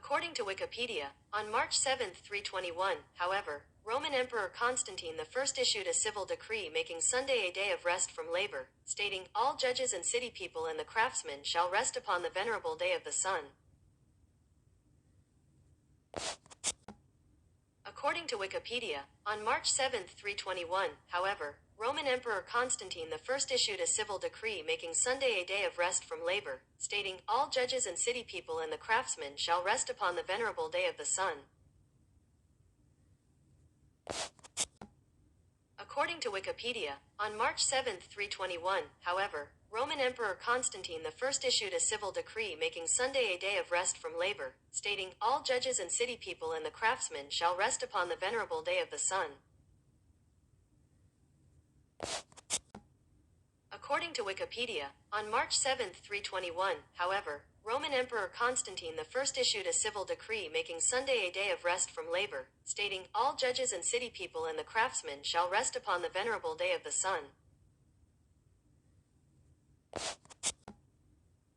According to Wikipedia, on March 7, 321, however, Roman Emperor Constantine I issued a civil decree making Sunday a day of rest from labor, stating, "All judges and city people and the craftsmen shall rest upon the venerable day of the sun." According to Wikipedia, on March 7, 321, however, Roman Emperor Constantine I issued a civil decree making Sunday a day of rest from labor, stating, "All judges and city people and the craftsmen shall rest upon the venerable day of the sun." According to Wikipedia, on March 7, 321, however, Roman Emperor Constantine I issued a civil decree making Sunday a day of rest from labor, stating, "All judges and city people and the craftsmen shall rest upon the venerable day of the sun." According to Wikipedia, on March 7, 321, however, Roman Emperor Constantine I issued a civil decree making Sunday a day of rest from labor, stating, "All judges and city people and the craftsmen shall rest upon the venerable day of the sun."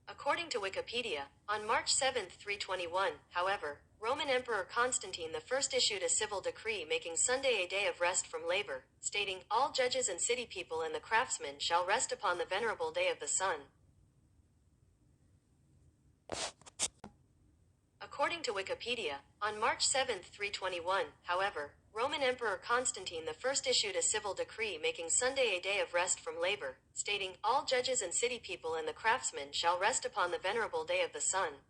According to Wikipedia, on March 7, 321, however, Roman Emperor Constantine I issued a civil decree making Sunday a day of rest from labor, stating, "All judges and city people and the craftsmen shall rest upon the venerable day of the sun." According to Wikipedia, on March 7, 321, however, Roman Emperor Constantine I issued a civil decree making Sunday a day of rest from labor, stating, "All judges and city people and the craftsmen shall rest upon the venerable day of the sun."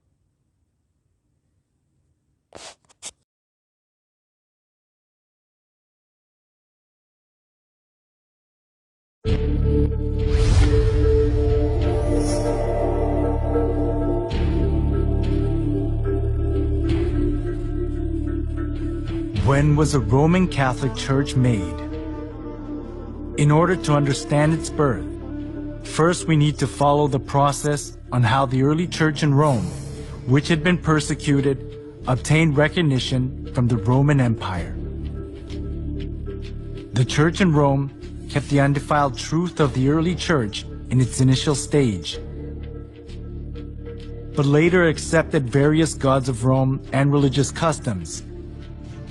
When was the Roman Catholic Church made? In order to understand its birth, first we need to follow the process on how the early church in Rome, which had been persecuted, obtained recognition from the Roman Empire. The church in Rome kept the undefiled truth of the early church in its initial stage, but later accepted various gods of Rome and religious customs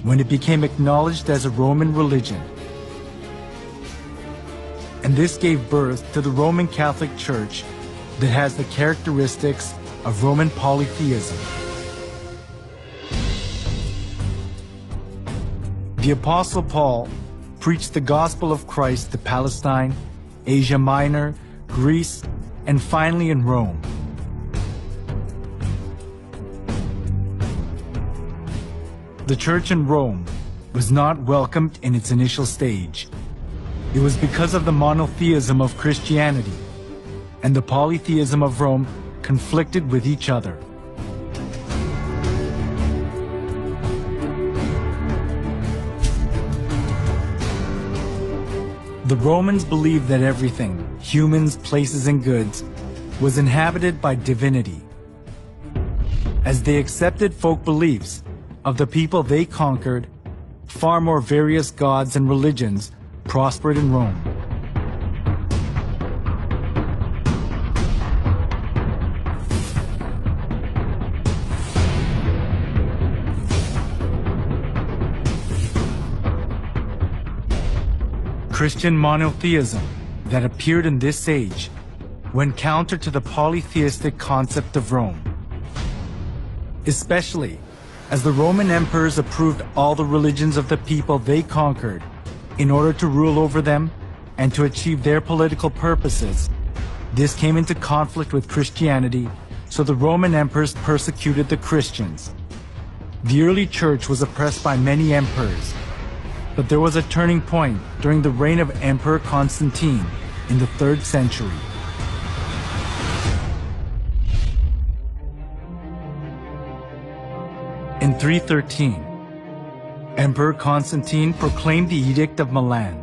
when it became acknowledged as a Roman religion. And this gave birth to the Roman Catholic Church that has the characteristics of Roman polytheism. The Apostle Paul preached the gospel of Christ to Palestine, Asia Minor, Greece, and finally in Rome. The church in Rome was not welcomed in its initial stage. It was because of the monotheism of Christianity, and the polytheism of Rome conflicted with each other. The Romans believed that everything, humans, places, and goods, was inhabited by divinity. As they accepted folk beliefs of the people they conquered, far more various gods and religions prospered in Rome. Christian monotheism that appeared in this age went counter to the polytheistic concept of Rome, especially as the Roman emperors approved all the religions of the people they conquered in order to rule over them and to achieve their political purposes. This came into conflict with Christianity, so the Roman emperors persecuted the Christians. The early church was oppressed by many emperors, but there was a turning point during the reign of Emperor Constantine in the 3rd century. In 313, Emperor Constantine proclaimed the Edict of Milan.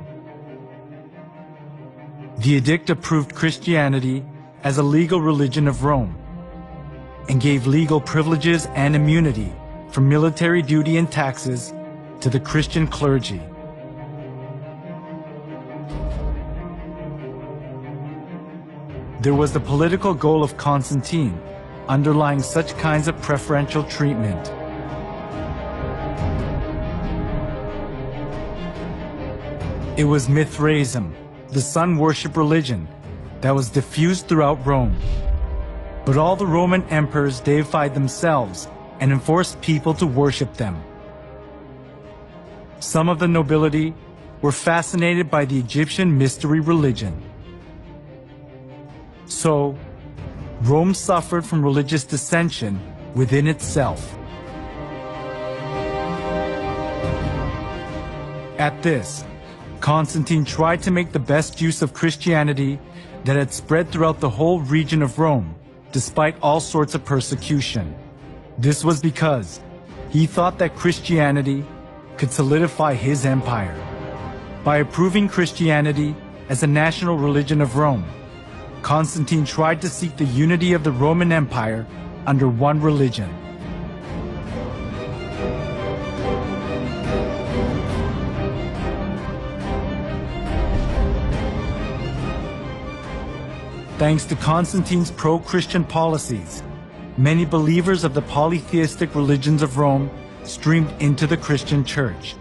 The edict approved Christianity as a legal religion of Rome and gave legal privileges and immunity from military duty and taxes to the Christian clergy. There was the political goal of Constantine underlying such kinds of preferential treatment. It was Mithraism, the sun worship religion, that was diffused throughout Rome. But all the Roman emperors deified themselves and enforced people to worship them. Some of the nobility were fascinated by the Egyptian mystery religion. So, Rome suffered from religious dissension within itself. At this, Constantine tried to make the best use of Christianity that had spread throughout the whole region of Rome, despite all sorts of persecution. This was because he thought that Christianity could solidify his empire. By approving Christianity as a national religion of Rome, Constantine tried to seek the unity of the Roman Empire under one religion. Thanks to Constantine's pro-Christian policies, many believers of the polytheistic religions of Rome streamed into the Christian Church.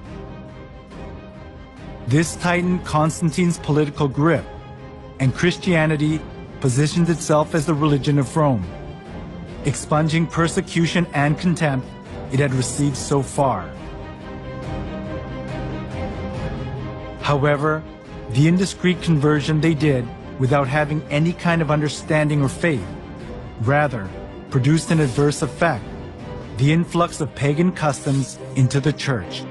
This tightened Constantine's political grip, and Christianity positioned itself as the religion of Rome, expunging persecution and contempt it had received so far. However, the indiscreet conversion they did without having any kind of understanding or faith, rather produced an adverse effect: the influx of pagan customs into the church.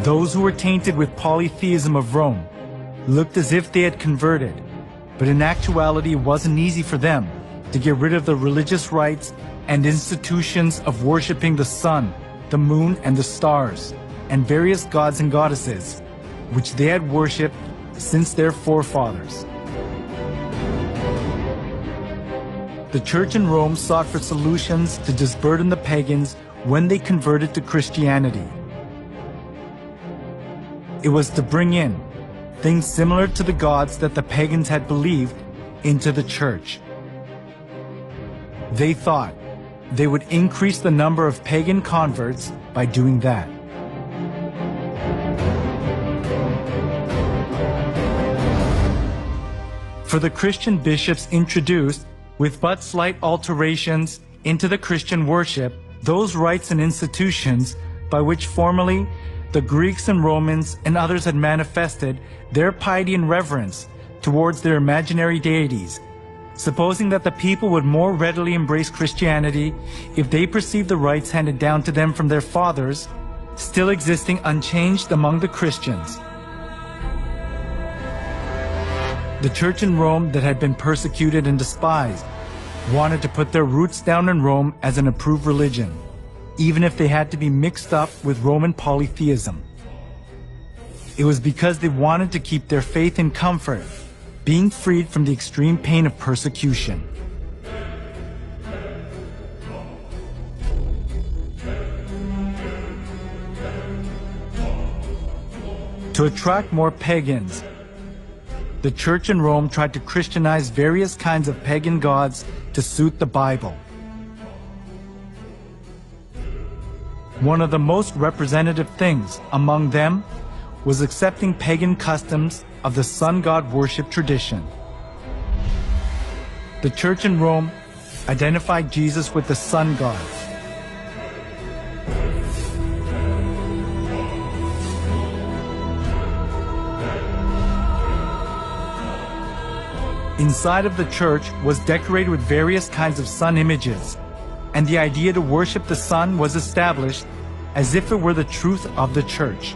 Those who were tainted with polytheism of Rome looked as if they had converted, but in actuality it wasn't easy for them to get rid of the religious rites and institutions of worshiping the sun, the moon, and the stars, and various gods and goddesses, which they had worshipped since their forefathers. The church in Rome sought for solutions to disburden the pagans when they converted to Christianity. It was to bring in things similar to the gods that the pagans had believed into the church. They thought they would increase the number of pagan converts by doing that. For the Christian bishops introduced, with but slight alterations, into the Christian worship those rites and institutions by which formerly the Greeks and Romans and others had manifested their piety and reverence towards their imaginary deities, supposing that the people would more readily embrace Christianity if they perceived the rites handed down to them from their fathers still existing unchanged among the Christians. The church in Rome that had been persecuted and despised wanted to put their roots down in Rome as an approved religion, even if they had to be mixed up with Roman polytheism. It was because they wanted to keep their faith in comfort, being freed from the extreme pain of persecution. To attract more pagans, the church in Rome tried to Christianize various kinds of pagan gods to suit the Bible. One of the most representative things among them was accepting pagan customs of the sun god worship tradition. The church in Rome identified Jesus with the sun god. Inside of the church was decorated with various kinds of sun images, and the idea to worship the sun was established as if it were the truth of the church.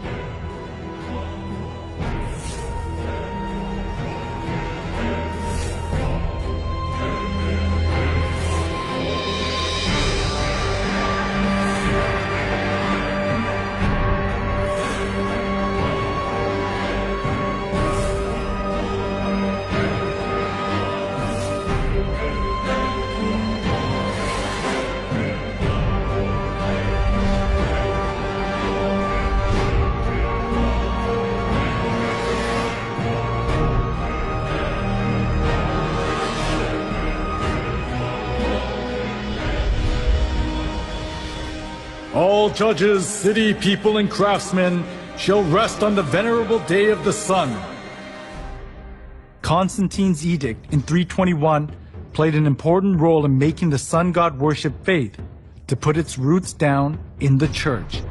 All judges, city people, and craftsmen shall rest on the venerable day of the sun. Constantine's edict in 321 played an important role in making the sun god worship faith to put its roots down in the church.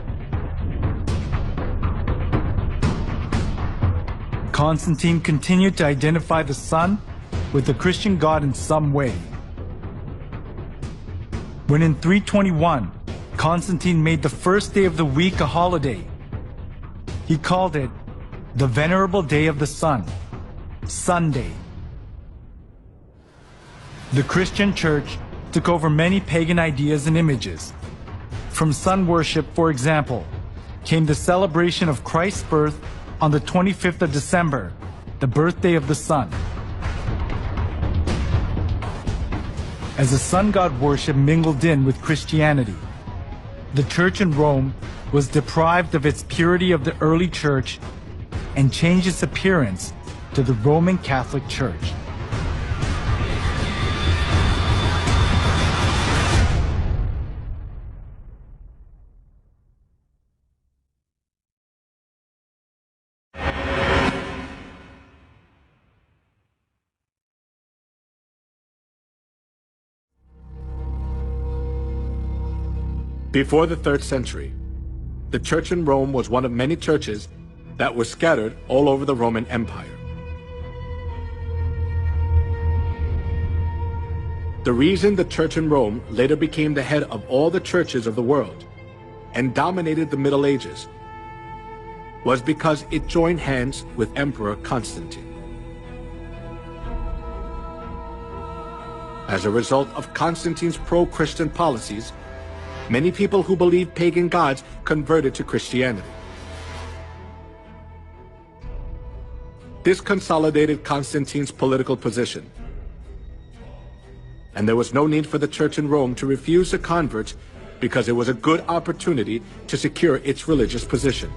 Constantine continued to identify the sun with the Christian god in some way. When in 321, Constantine made the first day of the week a holiday, he called it the Venerable Day of the Sun, Sunday. The Christian church took over many pagan ideas and images. From sun worship, for example, came the celebration of Christ's birth on the 25th of December, the birthday of the sun. As the sun god worship mingled in with Christianity, the church in Rome was deprived of its purity of the early church and changed its appearance to the Roman Catholic Church. Before the 3rd century, the church in Rome was one of many churches that were scattered all over the Roman Empire. The reason the church in Rome later became the head of all the churches of the world and dominated the Middle Ages was because it joined hands with Emperor Constantine. As a result of Constantine's pro-Christian policies, many people who believed pagan gods converted to Christianity. This consolidated Constantine's political position, and there was no need for the church in Rome to refuse the converts because it was a good opportunity to secure its religious position.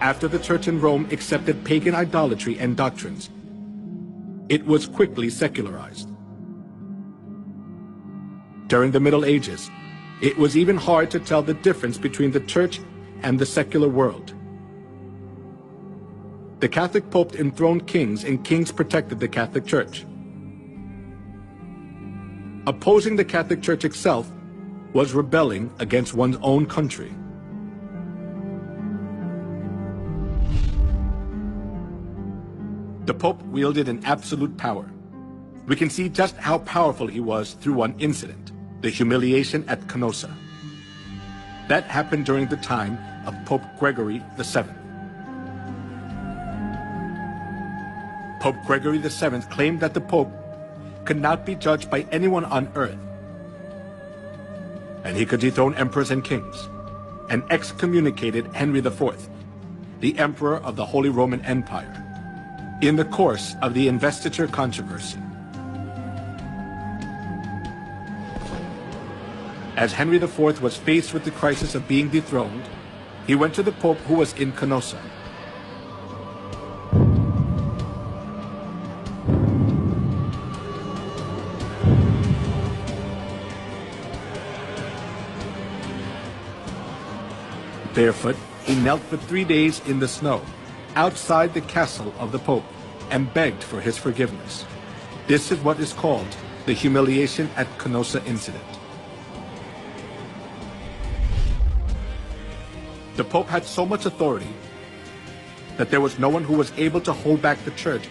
After the church in Rome accepted pagan idolatry and doctrines, it was quickly secularized. During the Middle Ages, it was even hard to tell the difference between the church and the secular world. The Catholic Pope enthroned kings, and kings protected the Catholic Church. Opposing the Catholic Church itself was rebelling against one's own country. The Pope wielded an absolute power. We can see just how powerful he was through one incident, the humiliation at Canossa. That happened during the time of Pope Gregory VII. Pope Gregory VII claimed that the Pope could not be judged by anyone on earth, and he could dethrone emperors and kings, and excommunicated Henry IV, the Emperor of the Holy Roman Empire, in the course of the investiture controversy. As Henry IV was faced with the crisis of being dethroned, he went to the Pope who was in Canossa. Barefoot, he knelt for 3 days in the snow outside the castle of the Pope and begged for his forgiveness. This is what is called the humiliation at Canossa incident. The Pope had so much authority that there was no one who was able to hold back the Church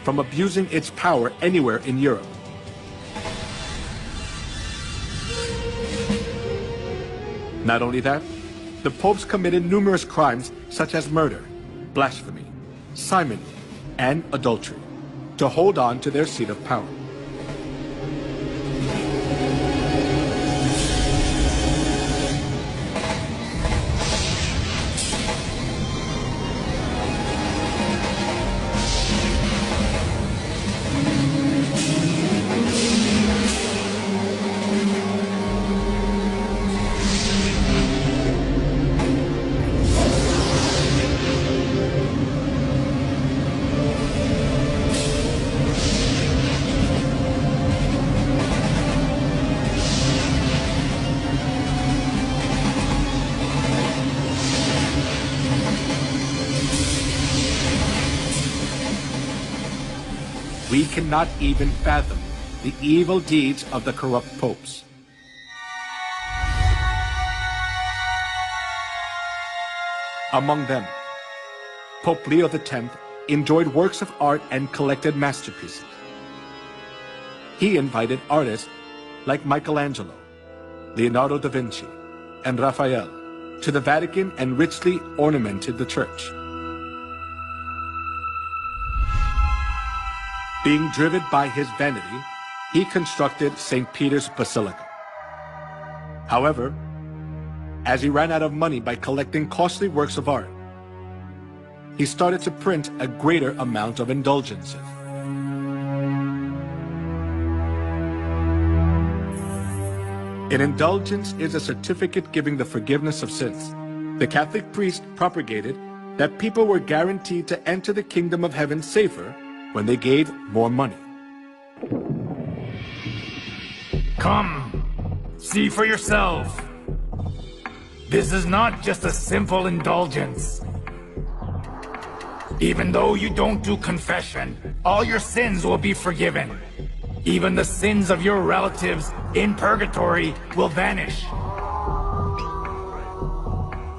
from abusing its power anywhere in Europe. Not only that, the popes committed numerous crimes such as murder, blasphemy, simony, and adultery to hold on to their seat of power. We cannot even fathom the evil deeds of the corrupt popes. Among them, Pope Leo X enjoyed works of art and collected masterpieces. He invited artists like Michelangelo, Leonardo da Vinci, and Raphael to the Vatican and richly ornamented the church. Being driven by his vanity, he constructed St. Peter's Basilica. However, as he ran out of money by collecting costly works of art, he started to print a greater amount of indulgences. An indulgence is a certificate giving the forgiveness of sins. The Catholic priest propagated that people were guaranteed to enter the kingdom of heaven safer when they gave more money. Come, see for yourself. This is not just a simple indulgence. Even though you don't do confession, all your sins will be forgiven. Even the sins of your relatives in purgatory will vanish.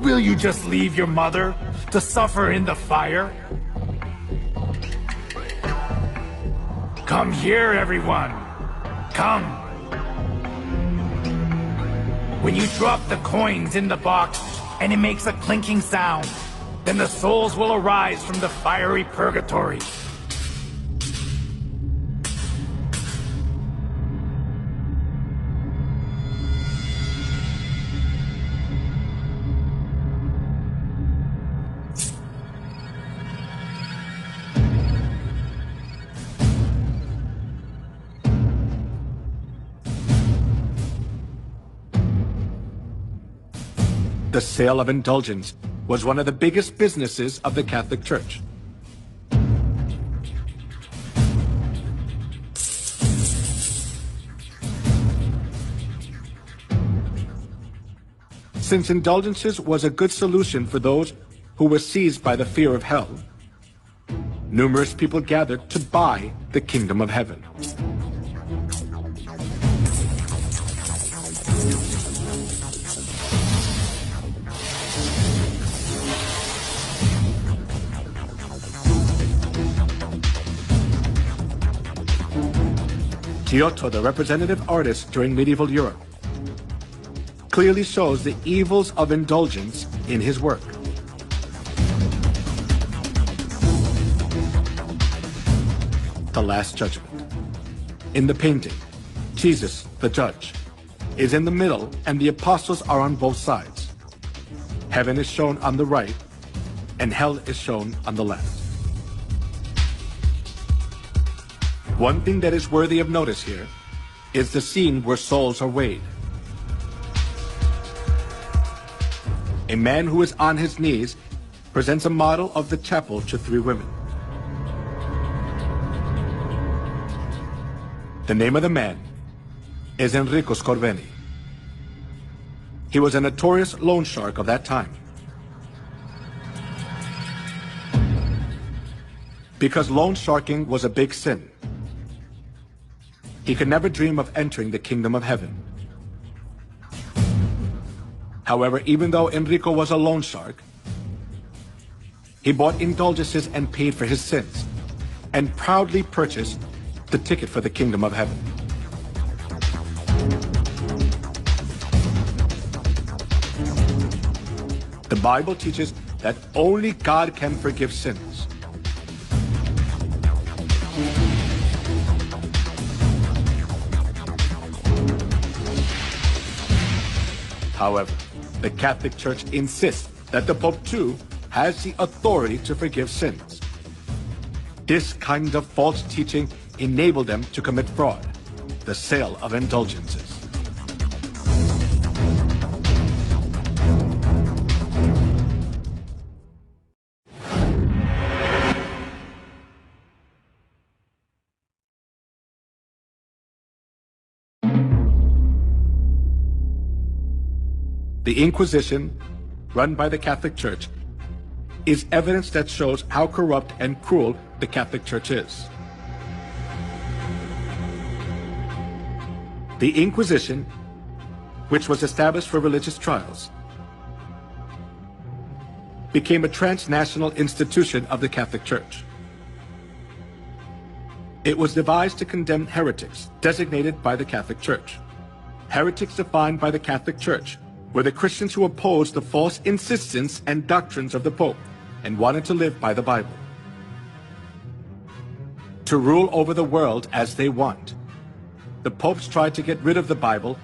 Will you just leave your mother to suffer in the fire? Come here, everyone. Come. When you drop the coins in the box and it makes a clinking sound, then the souls will arise from the fiery purgatory. The sale of indulgence was one of the biggest businesses of the Catholic Church. Since indulgences was a good solution for those who were seized by the fear of hell, numerous people gathered to buy the kingdom of heaven. Giotto, the representative artist during medieval Europe, clearly shows the evils of indulgence in his work. The Last Judgment. In the painting, Jesus, the judge, is in the middle and the apostles are on both sides. Heaven is shown on the right and hell is shown on the left. One thing that is worthy of notice here is the scene where souls are weighed. A man who is on his knees presents a model of the chapel to three women. The name of the man is Enrico Scorveni. He was a notorious loan shark of that time. Because loan sharking was a big sin. He could never dream of entering the kingdom of heaven. However, even though Enrico was a loan shark, he bought indulgences and paid for his sins, and proudly purchased the ticket for the kingdom of heaven. The Bible teaches that only God can forgive sins. However, the Catholic Church insists that the Pope too has the authority to forgive sins. This kind of false teaching enabled them to commit fraud, the sale of indulgences. The Inquisition, run by the Catholic Church, is evidence that shows how corrupt and cruel the Catholic Church is. The Inquisition, which was established for religious trials, became a transnational institution of the Catholic Church. It was devised to condemn heretics designated by the Catholic Church. Heretics defined by the Catholic Church were the Christians who opposed the false insistence and doctrines of the Pope and wanted to live by the Bible, to rule over the world as they want. The popes tried to get rid of the Bible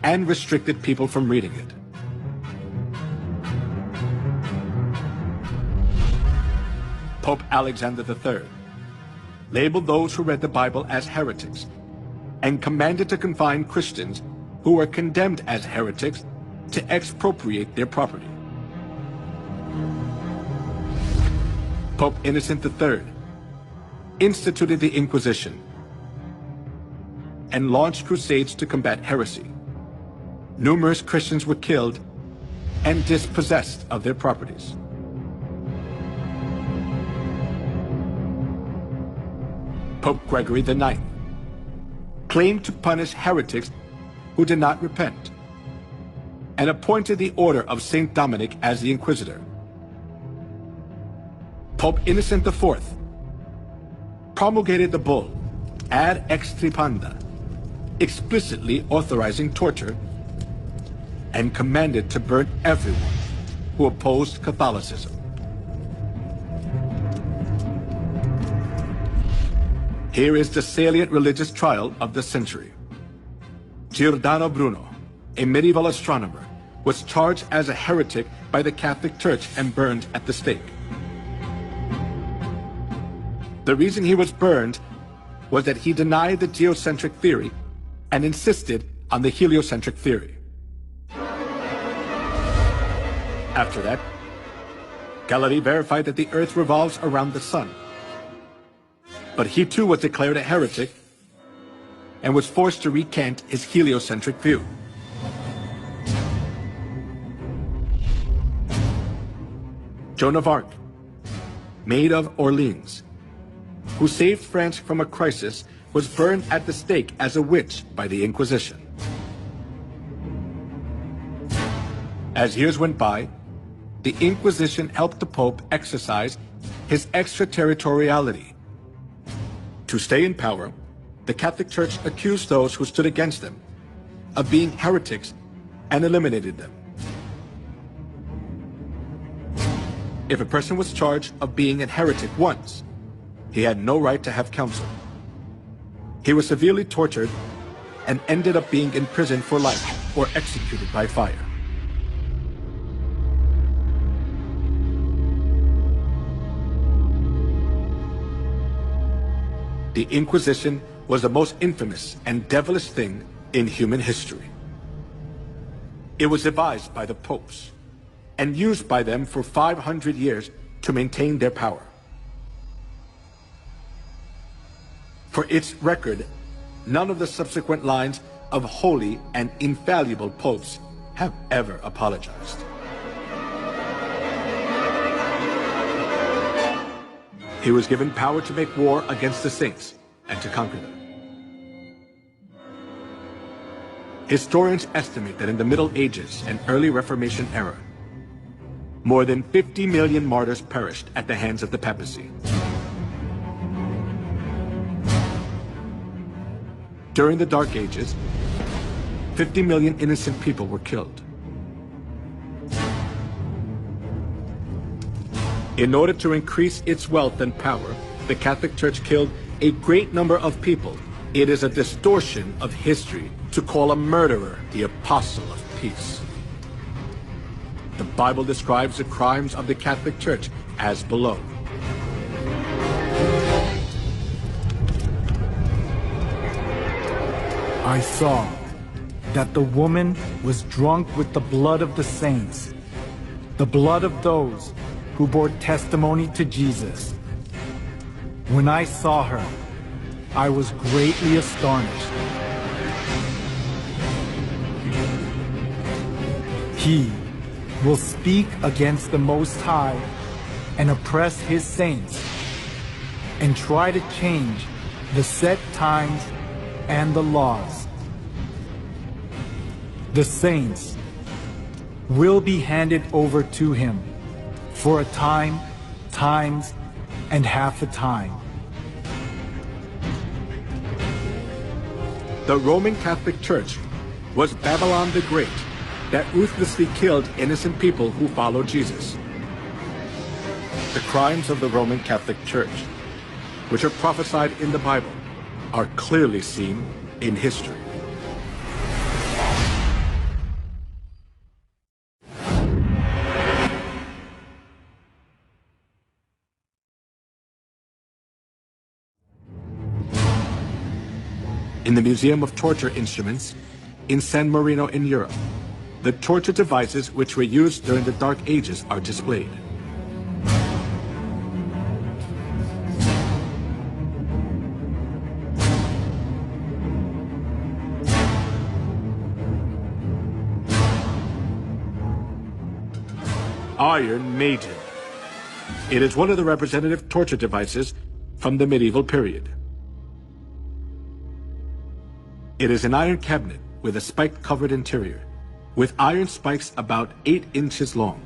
and restricted people from reading it. Pope Alexander III labeled those who read the Bible as heretics and commanded to confine Christians who were condemned as heretics to expropriate their property. Pope Innocent III instituted the Inquisition and launched crusades to combat heresy. Numerous Christians were killed and dispossessed of their properties. Pope Gregory IX claimed to punish heretics who did not repent, and appointed the order of Saint Dominic as the Inquisitor. Pope Innocent IV promulgated the bull Ad Extirpanda, explicitly authorizing torture, and commanded to burn everyone who opposed Catholicism. Here is the salient religious trial of the century. Giordano Bruno, a medieval astronomer, was charged as a heretic by the Catholic Church and burned at the stake. The reason he was burned was that he denied the geocentric theory and insisted on the heliocentric theory. After that, Galilei verified that the Earth revolves around the Sun. But he too was declared a heretic and was forced to recant his heliocentric view. Joan of Arc, Maid of Orleans, who saved France from a crisis, was burned at the stake as a witch by the Inquisition. As years went by, the Inquisition helped the Pope exercise his extraterritoriality. To stay in power, the Catholic Church accused those who stood against them of being heretics and eliminated them. If a person was charged of being a heretic once, he had no right to have counsel. He was severely tortured and ended up being imprisoned for life or executed by fire. The Inquisition was the most infamous and devilish thing in human history. It was devised by the popes and used by them for 500 years to maintain their power. For its record, none of the subsequent lines of holy and infallible popes have ever apologized. He was given power to make war against the saints and to conquer them. Historians estimate that in the Middle Ages and early Reformation era, more than 50 million martyrs perished at the hands of the papacy. During the Dark Ages, 50 million innocent people were killed. In order to increase its wealth and power, the Catholic Church killed a great number of people. It is a distortion of history to call a murderer the apostle of peace. The Bible describes the crimes of the Catholic Church as below. I saw that the woman was drunk with the blood of the saints, the blood of those who bore testimony to Jesus. When I saw her, I was greatly astonished. He will speak against the Most High and oppress his saints and try to change the set times and the laws. The saints will be handed over to him for a time, times, and half a time. The Roman Catholic Church was Babylon the Great that ruthlessly killed innocent people who followed Jesus. The crimes of the Roman Catholic Church, which are prophesied in the Bible, are clearly seen in history. In the Museum of Torture Instruments in San Marino in Europe, the torture devices which were used during the Dark Ages are displayed. Iron Maiden. It is one of the representative torture devices from the medieval period. It is an iron cabinet with a spike-covered interior, with iron spikes about 8 inches long.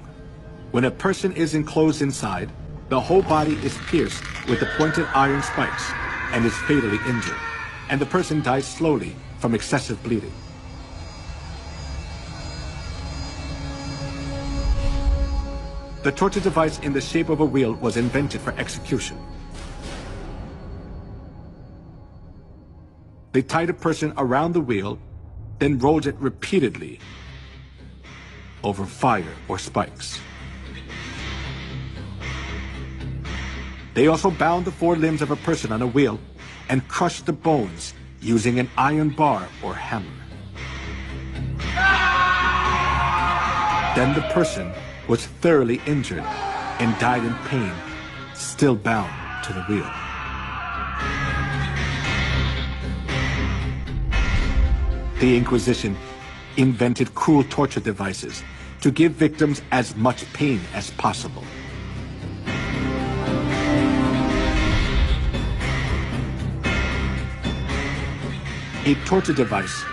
When a person is enclosed inside, the whole body is pierced with the pointed iron spikes and is fatally injured, and the person dies slowly from excessive bleeding. The torture device in the shape of a wheel was invented for execution. They tied a person around the wheel, then rolled it repeatedly over fire or spikes. They also bound the 4 limbs of a person on a wheel and crushed the bones using an iron bar or hammer. Then the person was thoroughly injured and died in pain, still bound to the wheel. The Inquisition invented cruel torture devices to give victims as much pain as possible. A torture device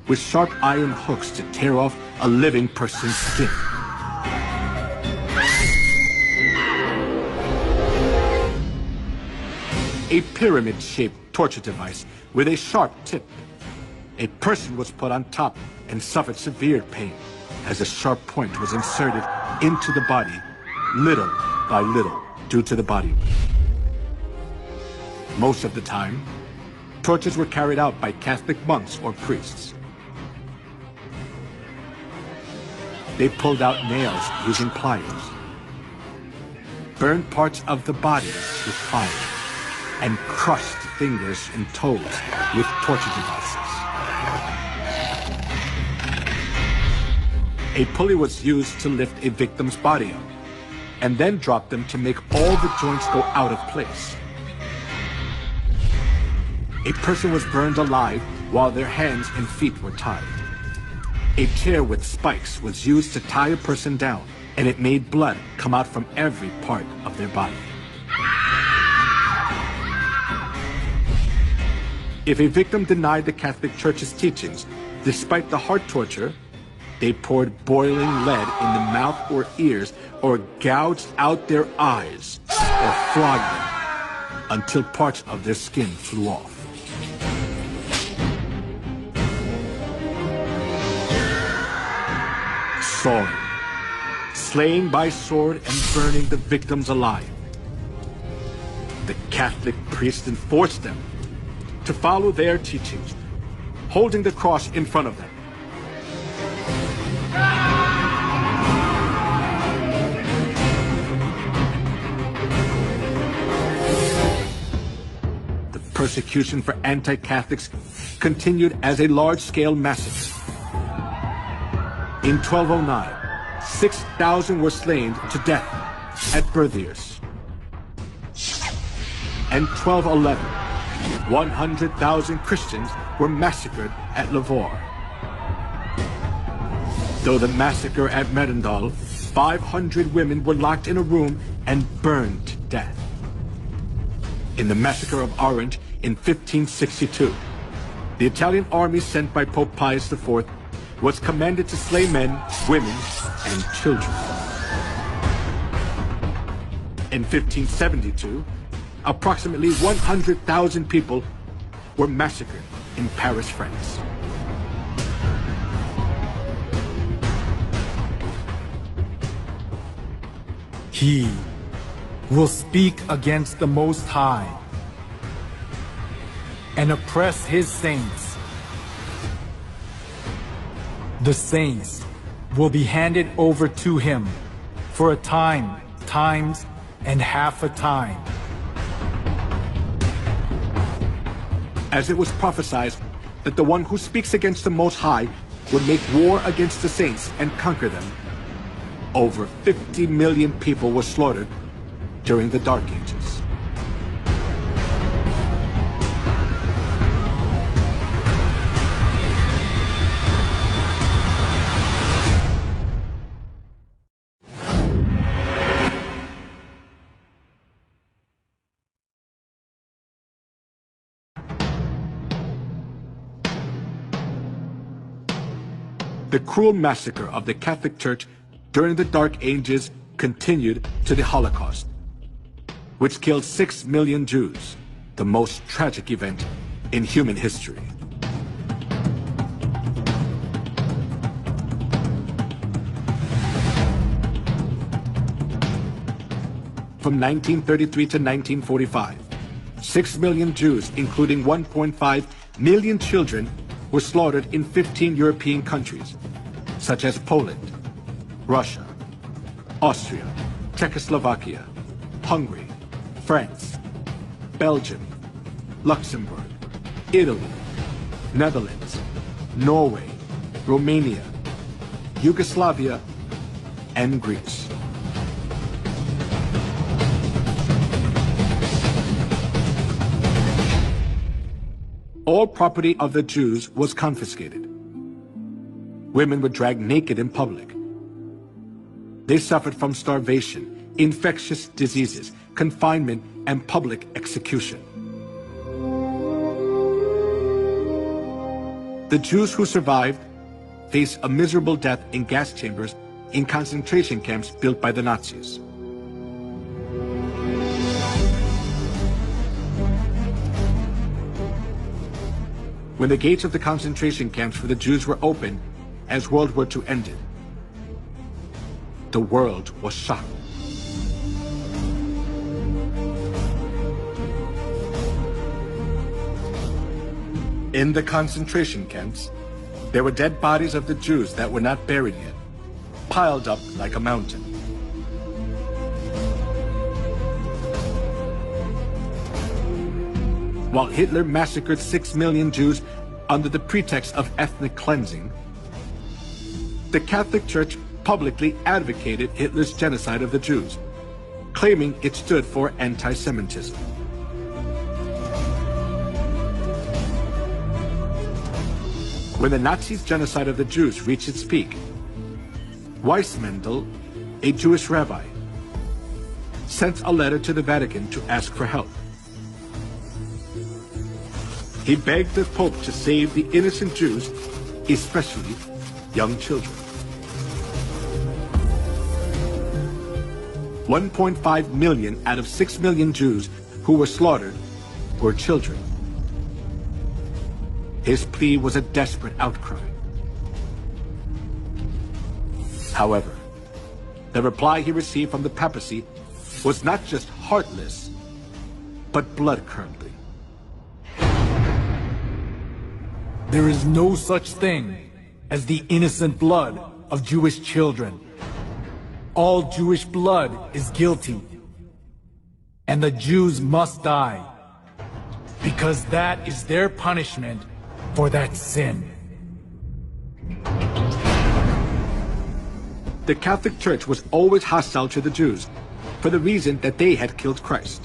with sharp iron hooks to tear off a living person's skin. A pyramid-shaped torture device with a sharp tip. A person was put on top and suffered severe pain as a sharp point was inserted into the body little by little due to the body weight. Most of the time, tortures were carried out by Catholic monks or priests. They pulled out nails using pliers, burned parts of the body with fire, and crushed fingers and toes with torture devices. A pulley was used to lift a victim's body up, and then drop them to make all the joints go out of place. A person was burned alive while their hands and feet were tied. A chair with spikes was used to tie a person down, and it made blood come out from every part of their body. If a victim denied the Catholic Church's teachings, despite the heart torture, they poured boiling lead in the mouth or ears, or gouged out their eyes, or flogged them until parts of their skin flew off. Sawing, slaying by sword and burning the victims alive. The Catholic priests enforced them to follow their teachings, holding the cross in front of them. The persecution for anti-Catholics continued as a large-scale massacre. In 1209, 6,000 were slain to death at Berthiers. And 1211, 100,000 Christians were massacred at Lavore. Though the massacre at Merindal, 500 women were locked in a room and burned to death. In the massacre of Orange in 1562, the Italian army sent by Pope Pius IV was commanded to slay men, women, and children. In 1572, approximately 100,000 people were massacred in Paris, France. He will speak against the Most High and oppress his saints. The saints will be handed over to him for a time, times, and half a time. As it was prophesied that the one who speaks against the Most High would make war against the saints and conquer them, over 50 million people were slaughtered during the Dark Ages. The cruel massacre of the Catholic Church during the Dark Ages continued to the Holocaust, which killed 6 million Jews, the most tragic event in human history. From 1933 to 1945, 6 million Jews, including 1.5 million children, were slaughtered in 15 European countries, such as Poland, Russia, Austria, Czechoslovakia, Hungary, France, Belgium, Luxembourg, Italy, Netherlands, Norway, Romania, Yugoslavia, and Greece. All property of the Jews was confiscated. Women were dragged naked in public. They suffered from starvation, infectious diseases, confinement, and public execution. The Jews who survived faced a miserable death in gas chambers in concentration camps built by the Nazis. When the gates of the concentration camps for the Jews were opened, as World War II ended, the world was shocked. In the concentration camps, there were dead bodies of the Jews that were not buried yet, piled up like a mountain. While Hitler massacred 6 million Jews under the pretext of ethnic cleansing, the Catholic Church publicly advocated Hitler's genocide of the Jews, claiming it stood for anti-Semitism. When the Nazis' genocide of the Jews reached its peak, Weissmandl, a Jewish rabbi, sent a letter to the Vatican to ask for help. He begged the Pope to save the innocent Jews, especially young children. 1.5 million out of 6 million Jews who were slaughtered were children. His plea was a desperate outcry. However, the reply he received from the papacy was not just heartless, but blood-curdling. There is no such thing as the innocent blood of Jewish children. All Jewish blood is guilty, and the Jews must die, because that is their punishment for that sin. The Catholic Church was always hostile to the Jews for the reason that they had killed Christ.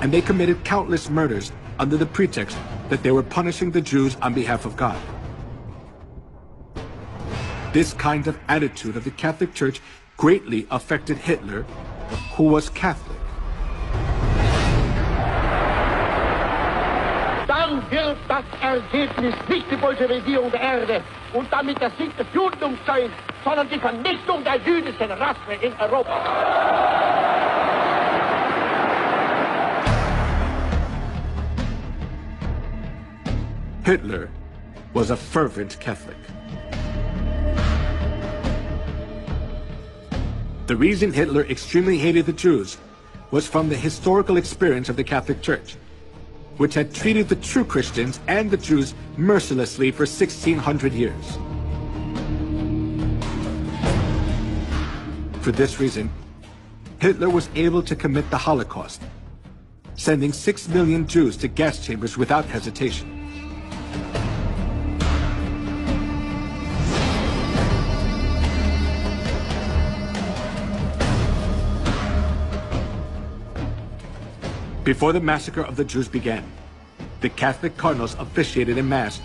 And they committed countless murders under the pretext that they were punishing the Jews on behalf of God. This kind of attitude of the Catholic Church greatly affected Hitler, who was Catholic. Dann wird das Ergebnis nicht die Bolschewisierung der Erde und damit das Sieg des Judentums sein, sondern die Vernichtung der jüdischen Rasse in Europa. Hitler was a fervent Catholic. The reason Hitler extremely hated the Jews was from the historical experience of the Catholic Church, which had treated the true Christians and the Jews mercilessly for 1600 years. For this reason, Hitler was able to commit the Holocaust, sending 6 million Jews to gas chambers without hesitation. Before the massacre of the Jews began, the Catholic cardinals officiated in Mass